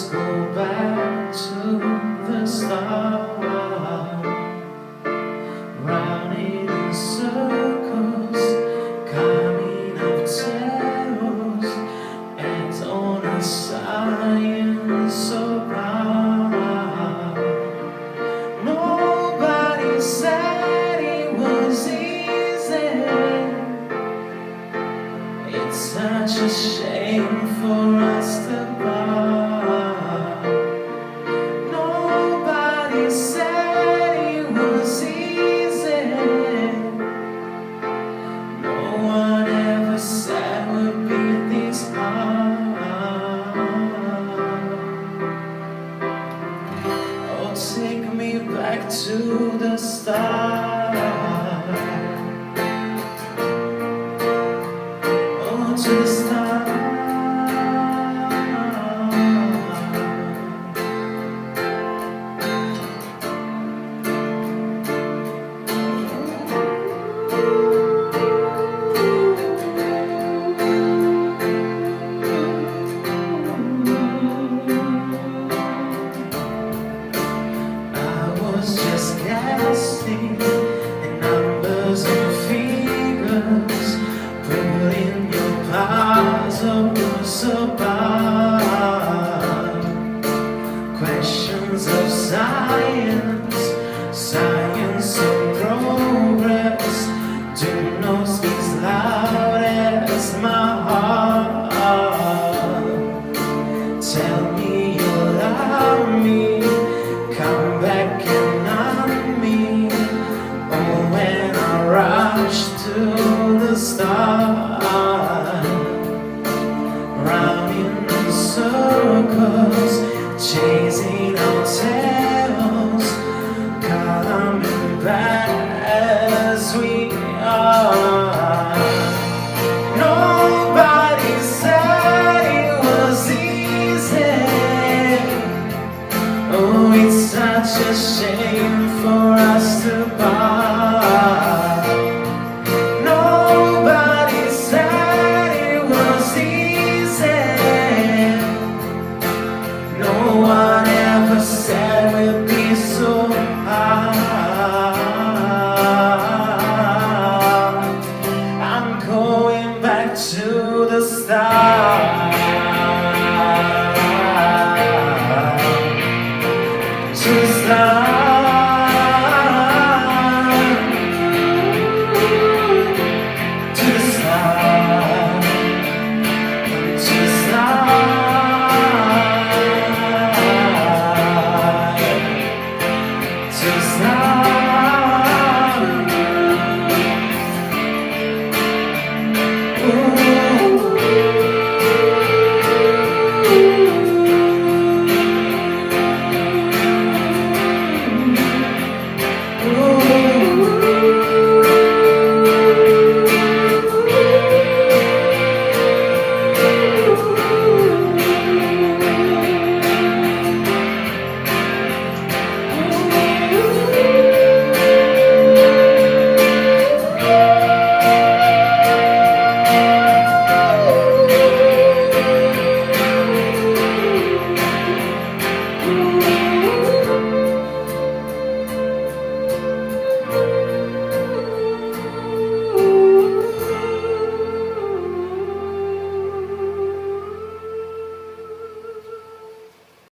Let's go back to the start, running in circles, coming up terrors, and on a science so proud. Nobody said it was easy. It's such a shame for us to part. Nobody said it was easy. No one ever said we'd be this hard. Oh, take me back to the start. To the start. I was just guessing in numbers and figures, putting puzzles apart. Questions of science, science of progress. Do not speak loud as my heart. Tell me you love me, come back and knock me. Oh, when I rush to the start, running in circles, chasing our tails, coming back as we are. Nobody said it was easy. Oh, it's such a shame for us to part. Nobody said it was easy. No one ever said we'd be so hard. I'm going back to the start. To the start.